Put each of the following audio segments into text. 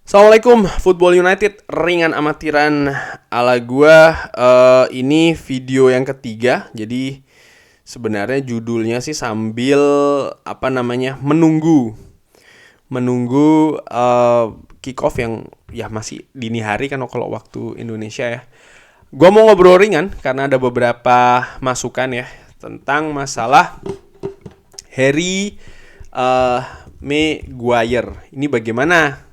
Assalamualaikum, Football United ringan amatiran ala gua. Ini video yang ketiga. Jadi sebenarnya judulnya sih sambil menunggu kick off yang ya masih dini hari kan kalau waktu Indonesia ya. Gua mau ngobrol ringan karena ada beberapa masukan ya tentang masalah Harry Maguire. Ini bagaimana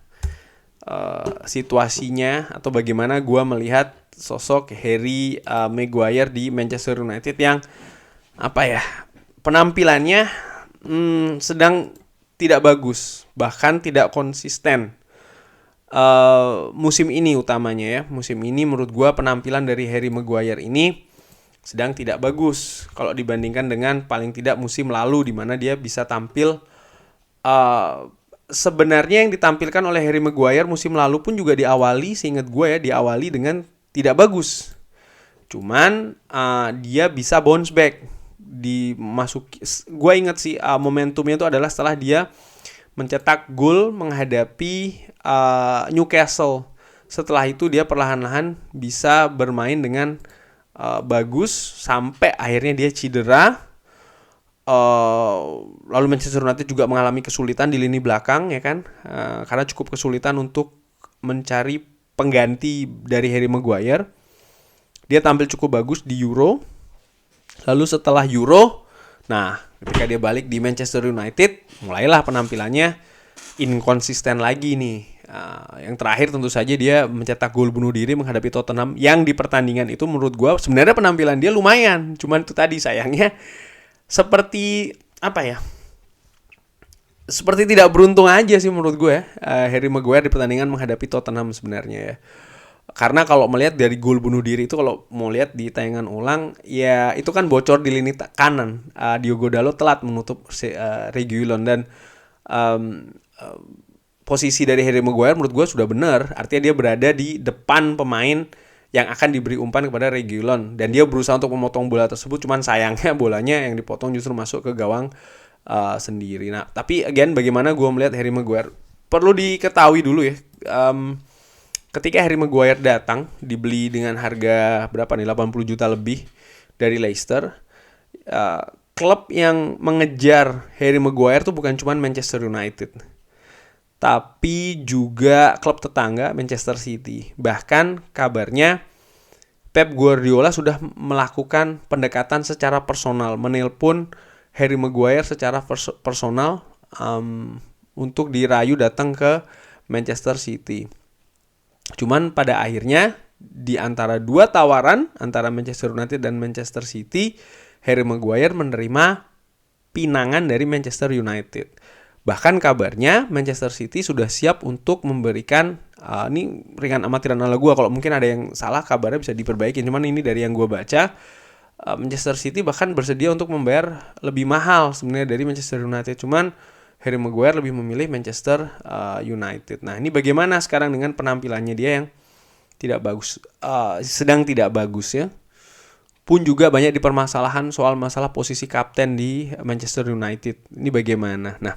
situasinya atau bagaimana gue melihat sosok Harry Maguire di Manchester United yang penampilannya sedang tidak bagus, bahkan tidak konsisten musim ini utamanya ya. Musim ini menurut gue penampilan dari Harry Maguire ini sedang tidak bagus kalau dibandingkan dengan paling tidak musim lalu di mana dia bisa tampil. Sebenarnya yang ditampilkan oleh Harry Maguire musim lalu pun juga seingat gue ya, diawali dengan tidak bagus. Cuman dia bisa bounce back. Gue ingat sih momentumnya itu adalah setelah dia mencetak gol menghadapi Newcastle. Setelah itu dia perlahan-lahan bisa bermain dengan bagus sampai akhirnya dia cedera. Lalu Manchester United juga mengalami kesulitan di lini belakang ya kan, karena cukup kesulitan untuk mencari pengganti dari Harry Maguire. Dia tampil cukup bagus di Euro. Lalu setelah Euro, ketika dia balik di Manchester United, mulailah penampilannya inkonsisten lagi nih. Yang terakhir tentu saja dia mencetak gol bunuh diri menghadapi Tottenham, yang di pertandingan itu menurut gue sebenarnya penampilan dia lumayan, cuman itu tadi sayangnya seperti seperti tidak beruntung aja sih menurut gue Harry Maguire di pertandingan menghadapi Tottenham sebenarnya ya. Karena kalau melihat dari gol bunuh diri itu, kalau mau lihat di tayangan ulang ya, itu kan bocor di lini kanan. Diogo Dalot telat menutup Reguilon dan posisi dari Harry Maguire menurut gue sudah benar. Artinya dia berada di depan pemain yang akan diberi umpan kepada Reguilon, dan dia berusaha untuk memotong bola tersebut, cuman sayangnya bolanya yang dipotong justru masuk ke gawang sendiri. Nah, tapi again, bagaimana gue melihat Harry Maguire, perlu diketahui dulu ya, ketika Harry Maguire datang dibeli dengan harga berapa nih, 80 juta lebih dari Leicester. Klub yang mengejar Harry Maguire tuh bukan cuma Manchester United, tapi juga klub tetangga Manchester City. Bahkan kabarnya Pep Guardiola sudah melakukan pendekatan secara personal, menelpon Harry Maguire secara personal untuk dirayu datang ke Manchester City. Cuman pada akhirnya di antara dua tawaran antara Manchester United dan Manchester City, Harry Maguire menerima pinangan dari Manchester United. Bahkan kabarnya Manchester City sudah siap untuk memberikan, ini ringan amatiran ala gue, kalau mungkin ada yang salah kabarnya bisa diperbaiki, cuman ini dari yang gue baca, Manchester City bahkan bersedia untuk membayar lebih mahal sebenarnya dari Manchester United, cuman Harry Maguire lebih memilih Manchester United. Nah, ini bagaimana sekarang dengan penampilannya dia yang tidak bagus, sedang tidak bagus ya. Pun juga banyak dipermasalahan soal masalah posisi kapten di Manchester United. Ini bagaimana? Nah,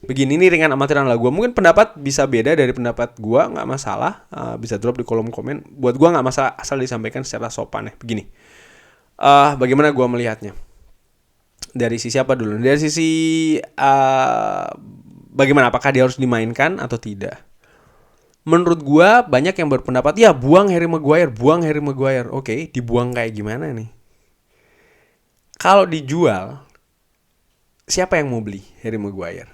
begini, ini ringan amatiran lah gue. Mungkin pendapat bisa beda dari pendapat gue, nggak masalah. Bisa drop di kolom komen. Buat gue nggak masalah asal disampaikan secara sopan ya. Begini, bagaimana gue melihatnya? Dari sisi apa dulu? Dari sisi bagaimana? Apakah dia harus dimainkan atau tidak? Menurut gue banyak yang berpendapat, ya buang Harry Maguire. Oke, dibuang kayak gimana nih? Kalau dijual, siapa yang mau beli Harry Maguire?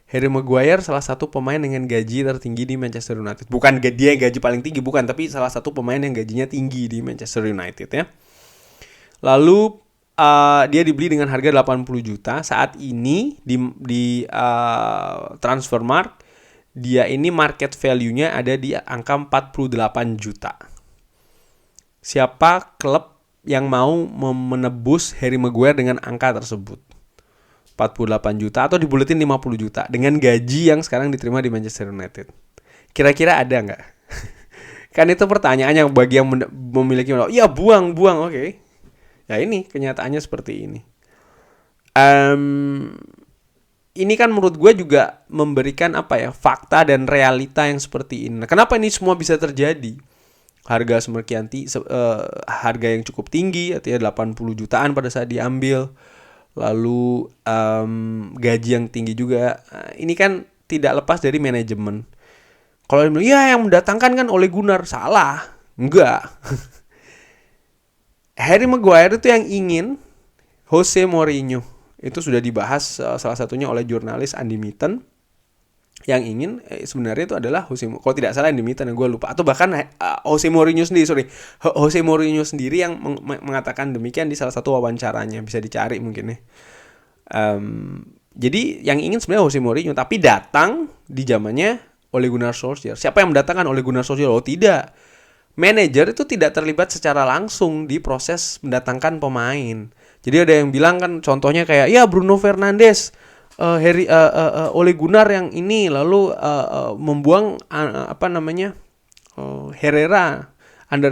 Harry Maguire salah satu pemain dengan gaji tertinggi di Manchester United. Bukan dia gaji paling tinggi, bukan, tapi salah satu pemain yang gajinya tinggi di Manchester United ya. Lalu dia dibeli dengan harga 80 juta. Saat ini di Transfermarkt dia ini market value-nya ada di angka 48 juta. Siapa klub yang mau menebus Harry Maguire dengan angka tersebut? 48 juta atau dibuletin 50 juta dengan gaji yang sekarang diterima di Manchester United. Kira-kira ada nggak? Kan itu pertanyaan yang bagi yang memiliki, ya buang, oke. Ya ini kenyataannya seperti ini. ini kan menurut gue juga memberikan fakta dan realita yang seperti ini. Nah, kenapa ini semua bisa terjadi? Harga harga yang cukup tinggi, artinya 80 jutaan pada saat diambil. Lalu gaji yang tinggi juga. Ini kan tidak lepas dari manajemen. Kalau dia bilang, ya yang mendatangkan kan Ole Gunnar. Salah. Enggak. Harry Maguire itu yang ingin Jose Mourinho. Itu sudah dibahas salah satunya oleh jurnalis Andy Mitten. Yang ingin sebenarnya itu adalah kalau tidak salah Andy Mitten, gue lupa. Atau bahkan Jose Mourinho sendiri yang mengatakan demikian di salah satu wawancaranya. Bisa dicari mungkin ya. Jadi yang ingin sebenarnya Jose Mourinho, tapi datang di zamannya Ole Gunnar Solskjaer. Siapa yang mendatangkan Ole Gunnar Solskjaer? Oh tidak. Manajer itu tidak terlibat secara langsung di proses mendatangkan pemain. Jadi ada yang bilang kan contohnya kayak ya Bruno Fernandes, Ole Gunnar yang ini lalu membuang Ander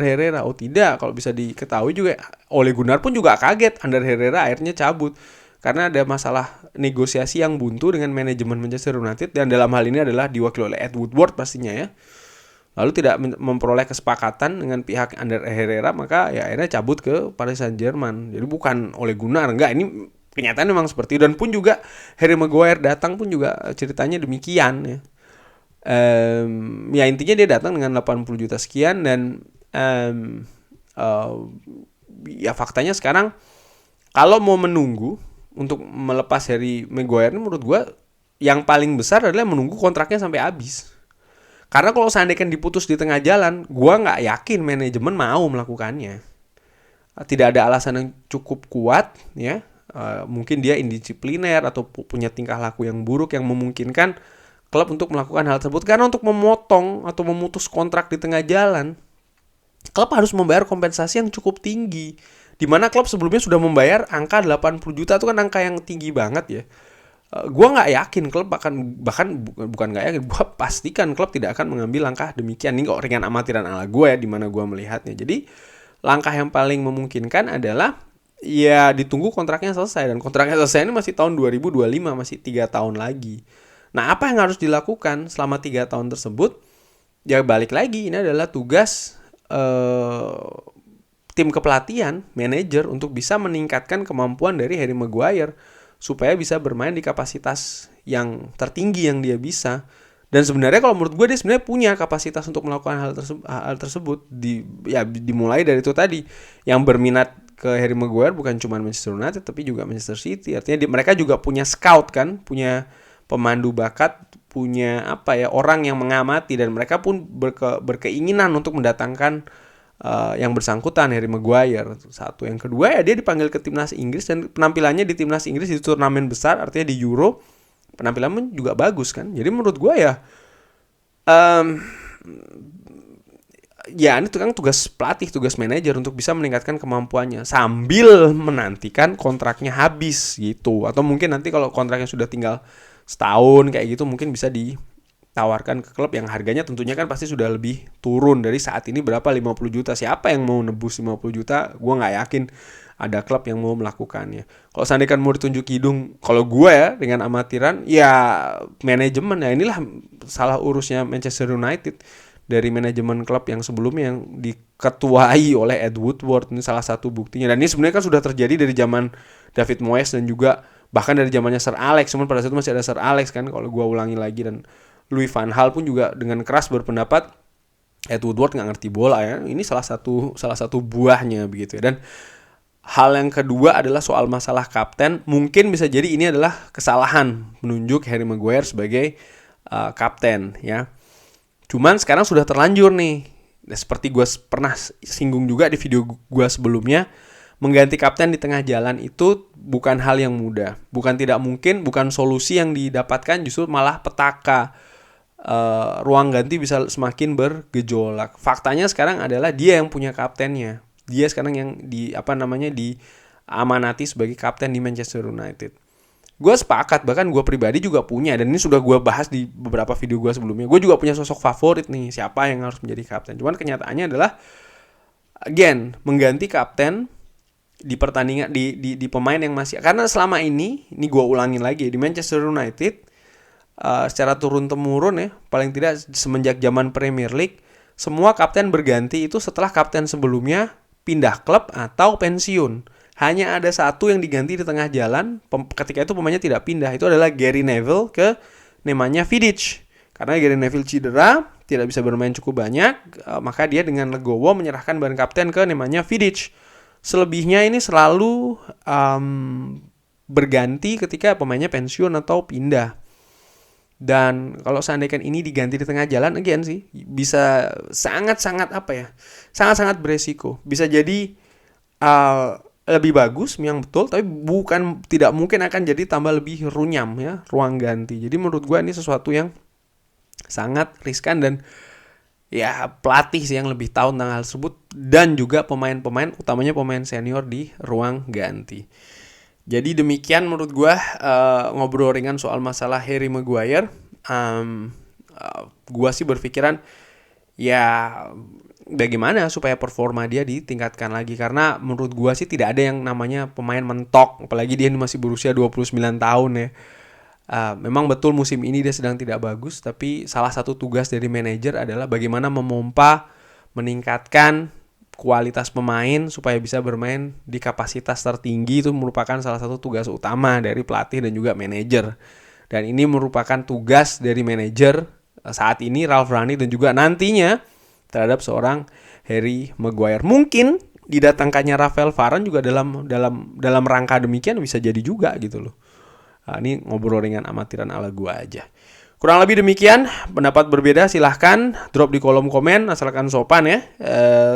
Herrera. Oh tidak, kalau bisa diketahui juga Ole Gunnar pun juga kaget Ander Herrera akhirnya cabut karena ada masalah negosiasi yang buntu dengan manajemen Manchester United, dan dalam hal ini adalah diwakili oleh Ed Woodward pastinya ya. Lalu tidak memperoleh kesepakatan dengan pihak Ander Herrera, maka ya akhirnya cabut ke Paris Saint-Germain. Jadi bukan Ole Gunnar, enggak, ini kenyataan memang seperti itu. Dan pun juga Harry Maguire datang pun juga ceritanya demikian ya. Ya intinya dia datang dengan 80 juta sekian, dan ya faktanya sekarang kalau mau menunggu untuk melepas Harry Maguire ini, menurut gue yang paling besar adalah menunggu kontraknya sampai habis. Karena kalau seandainya diputus di tengah jalan, gue nggak yakin manajemen mau melakukannya. Tidak ada alasan yang cukup kuat, ya. Mungkin dia indisipliner atau punya tingkah laku yang buruk yang memungkinkan klub untuk melakukan hal tersebut. Karena untuk memotong atau memutus kontrak di tengah jalan, klub harus membayar kompensasi yang cukup tinggi. Di mana klub sebelumnya sudah membayar angka 80 juta, itu kan angka yang tinggi banget ya. Gue nggak yakin klub bukan nggak yakin, gue pastikan klub tidak akan mengambil langkah demikian. Ini kok ringan amatiran ala gue ya, di mana gue melihatnya. Jadi langkah yang paling memungkinkan adalah ya ditunggu kontraknya selesai, dan kontraknya selesai ini masih tahun 2025, masih 3 tahun lagi. Nah, apa yang harus dilakukan selama 3 tahun tersebut? Ya balik lagi, ini adalah tugas tim kepelatihan, manajer untuk bisa meningkatkan kemampuan dari Harry Maguire supaya bisa bermain di kapasitas yang tertinggi yang dia bisa. Dan sebenarnya kalau menurut gue dia sebenarnya punya kapasitas untuk melakukan hal tersebut. Dimulai dari itu tadi, yang berminat ke Harry Maguire bukan cuma Manchester United tapi juga Manchester City. Artinya mereka juga punya scout kan, punya pemandu bakat, punya orang yang mengamati, dan mereka pun berkeinginan untuk mendatangkan yang bersangkutan Harry Maguire. Satu, yang kedua ya dia dipanggil ke timnas Inggris, dan penampilannya di timnas Inggris di turnamen besar, artinya di Euro, penampilannya juga bagus kan. Jadi menurut gue ya ini kan tugas pelatih, tugas manajer untuk bisa meningkatkan kemampuannya sambil menantikan kontraknya habis gitu. Atau mungkin nanti kalau kontraknya sudah tinggal setahun kayak gitu, mungkin bisa ditawarkan ke klub yang harganya tentunya kan pasti sudah lebih turun dari saat ini, berapa, 50 juta. Siapa yang mau nebus 50 juta? Gue gak yakin ada klub yang mau melakukannya. Kalau seandainya mau ditunjuk hidung, kalau gue ya dengan amatiran, ya manajemen. Ya inilah salah urusnya Manchester United dari manajemen klub yang sebelumnya yang diketuai oleh Ed Woodward. Ini salah satu buktinya, dan ini sebenarnya kan sudah terjadi dari zaman David Moyes dan juga bahkan dari zamannya Sir Alex. Cuman pada saat itu masih ada Sir Alex kan, kalau gue ulangi lagi. Dan Louis van Gaal pun juga dengan keras berpendapat Ed Woodward nggak ngerti bola ya. Ini salah satu buahnya begitu ya. Dan hal yang kedua adalah soal masalah kapten. Mungkin bisa jadi ini adalah kesalahan menunjuk Harry Maguire sebagai kapten ya. Cuman sekarang sudah terlanjur nih. Nah, seperti gue pernah singgung juga di video gue sebelumnya, mengganti kapten di tengah jalan itu bukan hal yang mudah. Bukan tidak mungkin, bukan solusi yang didapatkan, justru malah petaka. Ruang ganti bisa semakin bergejolak. Faktanya sekarang adalah dia yang punya kaptennya. Dia sekarang yang diamanati sebagai kapten di Manchester United. Gue sepakat, bahkan gue pribadi juga punya, dan ini sudah gue bahas di beberapa video gue sebelumnya. Gue juga punya sosok favorit nih, siapa yang harus menjadi kapten. Cuman kenyataannya adalah, again, mengganti kapten di pertandingan di pemain yang masih, karena selama ini gue ulangin lagi di Manchester United secara turun temurun ya, paling tidak semenjak zaman Premier League, semua kapten berganti itu setelah kapten sebelumnya pindah klub atau pensiun. Hanya ada satu yang diganti di tengah jalan ketika itu pemainnya tidak pindah, itu adalah Gary Neville ke Nemanja Vidic. Karena Gary Neville cedera, tidak bisa bermain cukup banyak, maka dia dengan legowo menyerahkan ban kapten ke Nemanja Vidic. Selebihnya ini selalu berganti ketika pemainnya pensiun atau pindah. Dan kalau seandainya ini diganti di tengah jalan, again sih bisa sangat-sangat sangat-sangat beresiko. Bisa jadi lebih bagus yang betul, tapi bukan tidak mungkin akan jadi tambah lebih runyam ya ruang ganti. Jadi menurut gue ini sesuatu yang sangat riskan, dan ya pelatih sih yang lebih tahu tentang hal tersebut, dan juga pemain-pemain, utamanya pemain senior di ruang ganti. Jadi demikian menurut gue ngobrol ringan soal masalah Harry Maguire. Gue sih berpikiran ya bagaimana supaya performa dia ditingkatkan lagi, karena menurut gue sih tidak ada yang namanya pemain mentok, apalagi dia masih berusia 29 tahun ya. Memang betul musim ini dia sedang tidak bagus, tapi salah satu tugas dari manajer adalah bagaimana memompa, meningkatkan kualitas pemain supaya bisa bermain di kapasitas tertinggi. Itu merupakan salah satu tugas utama dari pelatih dan juga manajer. Dan ini merupakan tugas dari manajer saat ini Ralf Rangnick, dan juga nantinya terhadap seorang Harry Maguire. Mungkin didatangkannya Rafael Varane juga dalam rangka demikian bisa jadi juga gitu loh. Ini ngobrol ringan amatiran ala gua aja. Kurang lebih demikian. Pendapat berbeda silahkan drop di kolom komen asalkan sopan ya.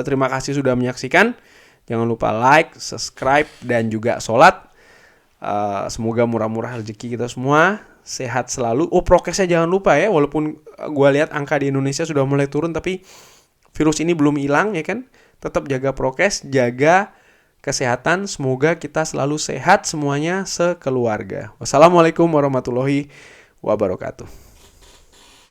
Terima kasih sudah menyaksikan. Jangan lupa like, subscribe, dan juga sholat. Semoga murah-murah rezeki kita semua. Sehat selalu. Prokesnya jangan lupa ya. Walaupun gue lihat angka di Indonesia sudah mulai turun, tapi virus ini belum hilang ya kan. Tetap jaga prokes, jaga kesehatan. Semoga kita selalu sehat semuanya sekeluarga. Wassalamualaikum warahmatullahi wabarakatuh.